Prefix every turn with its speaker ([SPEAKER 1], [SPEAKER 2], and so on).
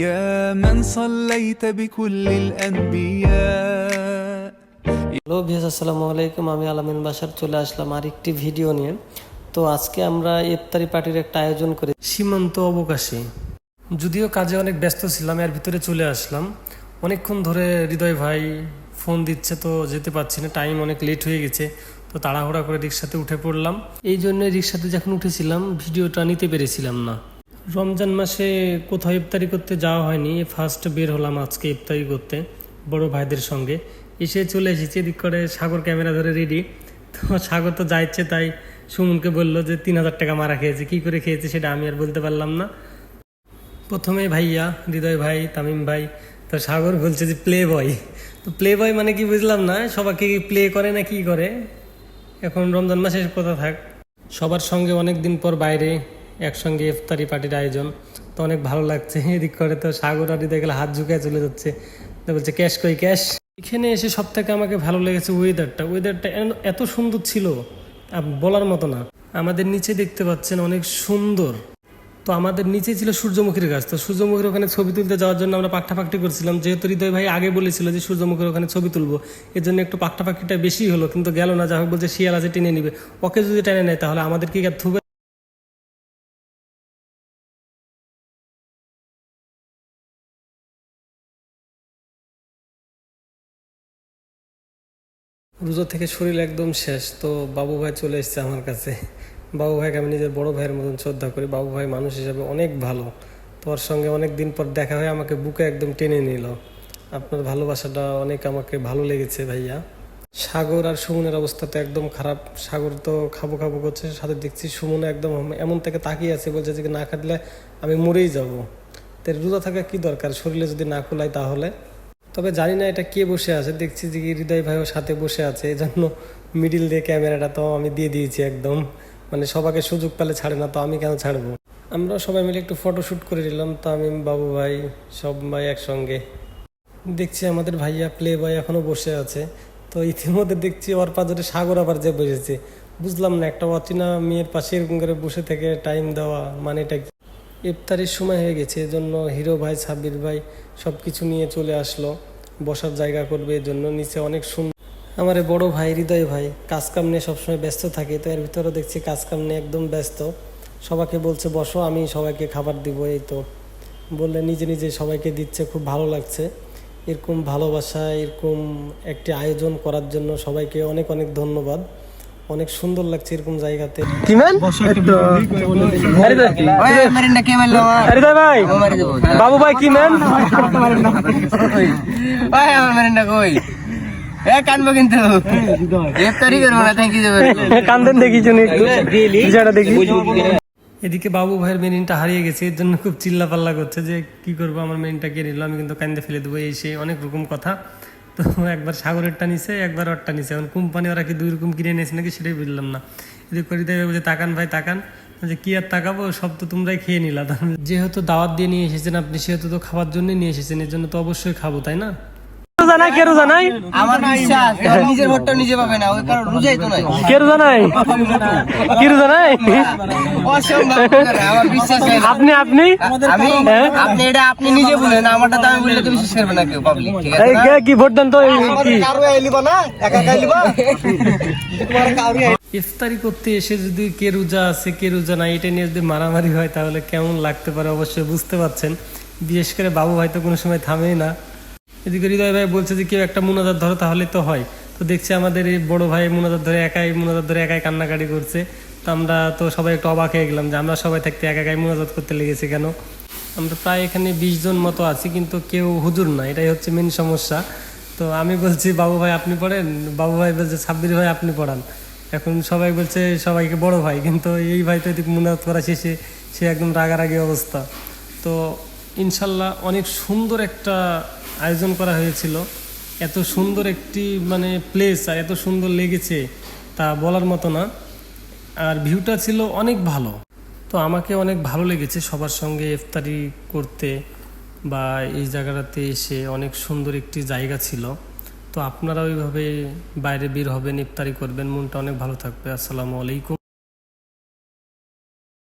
[SPEAKER 1] يا من صليت بكل الأنبياء.
[SPEAKER 2] Hello viewers, আসসালামু আলাইকুম। আমি আলামিন বাশার চলে আসলাম আরেকটি ভিডিও নিয়ে। তো আজকে আমরা ইফতারি পার্টির একটা আয়োজন করি সীমান্ত অবকাশে। যদিও কাজে অনেক ব্যস্ত ছিলাম, এর ভিতরে চলে আসলাম। অনেকক্ষণ ধরে হৃদয় ভাই ফোন দিচ্ছে, তো যেতে পারছি না, টাইম অনেক লেট হয়ে গেছে। তো তাড়াহুড়া করে রিক্সাতে উঠে পড়লাম। এই জন্য রিক্সাতে যখন উঠেছিলাম ভিডিওটা নিতে পেরেছিলাম না। রমজান মাসে কোথাও ইফতারি করতে যাওয়া হয়নি, ফার্স্ট বের হলাম আজকে ইফতারি করতে বড় ভাইদের সঙ্গে। এসে চলে এসেছি, এদিক করে সাগর ক্যামেরা ধরে রেডি। তো সাগর তো যা ইচ্ছে তাই সুমনকে বললো যে 3000 টাকা মারা খেয়েছে। কি করে খেয়েছে সেটা আমি আর বলতে পারলাম না। প্রথমে ভাইয়া, হৃদয় ভাই, তামিম ভাই, তো সাগর বলছে যে প্লে বয়। তো প্লে বয় মানে কি বুঝলাম না, সবাইকে প্লে করে না কি করে। এখন রমজান মাসে কথা থাক, সবার সঙ্গে অনেক দিন পর বাইরে একসঙ্গে ইফতারি পার্টির আয়োজন, তো অনেক ভালো লাগছে। এদিক করে তো সাগর আর হৃদয় গেলে হাত ঝুঁকে চলে যাচ্ছে, তো বলছে ক্যাশ কই ক্যাশ। এখানে এসে সব থেকে আমাকে ভালো লেগেছে ওয়েদারটা এত সুন্দর ছিল বলার মতো না। আমাদের নিচে দেখতে পাচ্ছেন অনেক সুন্দর। তো আমাদের নিচে ছিল সূর্যমুখীর গাছ। তো সূর্যমুখীর ওখানে ছবি তুলতে যাওয়ার জন্য আমরা পাকটা করছিলাম, যেহেতু হৃদয় ভাই আগে বলেছিল যে সূর্যমুখীর ওখানে ছবি তুলবো, এর জন্য একটু পাকটা বেশি হলো, কিন্তু গেল না। যা হোক, বলছে শিয়াল আছে টেনে নিবে, ওকে যদি টেনে নেয় তাহলে আমাদের কি থুবে। রোজা থেকে শরীর একদম শেষ। তো বাবু ভাই চলে এসছে আমার কাছে। বাবু ভাইকে আমি নিজের বড় ভাইয়ের মতন শ্রদ্ধা করি। বাবু ভাই মানুষ হিসাবে অনেক ভালো। তোর সঙ্গে অনেক দিন পর দেখা হয়ে আমাকে বুকে একদম টেনে নিল। আপনার ভালোবাসাটা অনেক আমাকে ভালো লেগেছে ভাইয়া। সাগর আর সুমনের অবস্থা তো একদম খারাপ। সাগর তো খাবো খাবো করছে, সাথে দেখছি সুমন একদম এমন থেকে তাকিয়ে আছে, বলছে যে না খাটলে আমি মরেই যাবো। তো রোজা থাকা কি দরকার, শরীরে যদি না কুলায় তাহলে। তবে জানি না এটা কে বসে আছে, দেখছি যে হৃদয় ভাইও সাথে বসে আছে, এই জন্য মিডিল দিয়ে ক্যামেরাটা তো আমি দিয়ে দিয়েছি একদম। মানে সবাইকে সুযোগ পেলে ছাড়ে না, তো আমি কেন ছাড়বো। আমরা সবাই মিলে একটু ফটোশ্যুট করে নিলাম, তামিম, বাবু ভাই, সব ভাই একসঙ্গে। দেখছি আমাদের ভাইয়া প্লে ভাই এখনো বসে আছে। তো ইতিমধ্যে দেখছি ওর পাজরে সাগর আবার যে বসেছে। বুঝলাম না, একটা অচেনা মেয়ের পাশে এরকম করে বসে থেকে টাইম দেওয়া মানেটা কি। ইফতারির সময় হয়ে গেছে, এজন্য হিরো ভাই, সাব্বির ভাই সব কিছু নিয়ে চলে আসলো, বসার জায়গা করবে এজন্য। নিচে অনেক সুন্দর। আমার বড় ভাই হৃদয় ভাই কাজকাম নিয়ে সবসময় ব্যস্ত থাকে, তো এর ভিতরে দেখছি কাজকাম নিয়ে একদম ব্যস্ত। সবাইকে বলছে বসো, আমি সবাইকে খাবার দিব, এই তো বললে নিজে নিজে সবাইকে দিচ্ছে। খুব ভালো লাগছে এরকম ভালোবাসা, এরকম একটি আয়োজন করার জন্য সবাইকে অনেক অনেক ধন্যবাদ। অনেক সুন্দর লাগছে এরকম জায়গাতে। বাবু ভাই কি ম্যান
[SPEAKER 3] কানবো কিন্তু
[SPEAKER 2] কান্দেন দেখি দেখি। এদিকে বাবু ভাইয়ের মেরিনটা হারিয়ে গেছে, এর জন্য খুব চিল্লা পাল্লা করছে যে কি করবো, আমার মেরিনটা কে নিল, আমি কিন্তু কান্দে ফেলে দেবো, এই সে অনেক রকম কথা। তো একবার সাগরেরটা নিছে, একবার ওরটা নিছে। এখন কোম্পানি ওরা কি দুই রকম কিনে নিয়েছে নাকি সেটাই বুঝলাম না। এদিকে হৃদয় বলছে তাকান ভাই তাকান, যে কি আর তাকাবো, সব তো তোমরাই খেয়ে নিলা। যেহেতু দাওয়াত দিয়ে নিয়ে এসেছেন আপনি, সেহেতু তো খাবার জন্য নিয়ে এসেছেন, এর জন্য তো অবশ্যই খাবো, তাই না?
[SPEAKER 3] আমার বিশ্বাস নিজের ভোটটা নিজে পাবে না, ওই কারণ রোজাই তো নাই। আমার বিশ্বাস
[SPEAKER 2] আপনি
[SPEAKER 3] আপনি এটা আপনি নিজে বলেন, আমারটা তো আমি বললে তো বিশ্বাস করবে না কেউ, পাবলিক। ঠিক আছে,
[SPEAKER 2] কি ভোট দেন তো ইফতারি করতে এসে যদি কে রোজা আছে কে রোজা নাই এটা নিয়ে যদি মারামারি হয় তাহলে কেমন লাগতে পারে অবশ্যই বুঝতে পারছেন। বিশেষ করে বাবু ভাই তো কোনো সময় থামেই না। এদিকে হৃদয় ভাই বলছে যে কেউ একটা মুনাজাত ধরো তাহলে তো হয়। তো দেখছি আমাদের এই বড় ভাই মুনাজাত ধরে একাই কান্নাকাটি করছে। তো আমরা তো সবাই একটু অবাক হয়ে গেলাম যে আমরা সবাই থাকতে একাই মুনাজাত করতে লেগেছে কেন। আমরা প্রায় এখানে 20 জন মতো আছি, কিন্তু কেউ হুজুর না, এটাই হচ্ছে মেন সমস্যা। তো আমি বলছি বাবু ভাই আপনি পড়েন, বাবু ভাই বলছে সাব্বির ভাই আপনি পড়ান। এখন সবাই বলছে সবাইকে বড় ভাই, কিন্তু এই ভাই তো এদিকে মুনাজাত করা শেষে সে একদম রাগারাগি অবস্থা। তো ইনশাল্লাহ অনেক সুন্দর একটা আয়োজন করা হয়েছিল। এত সুন্দর একটি মানে প্লেস আর এত সুন্দর লেগেছে তা বলার মতো না। আর ভিউটা ছিল অনেক ভালো। তো আমাকে অনেক ভালো লেগেছে সবার সঙ্গে ইফতারি করতে, বা এই জায়গাটাতে এসে অনেক সুন্দর একটি জায়গা ছিল। তো আপনারা ওইভাবে বাইরে বের হবেন, ইফতারি করবেন, মনটা অনেক ভালো থাকবে। আসসালামু আলাইকুম।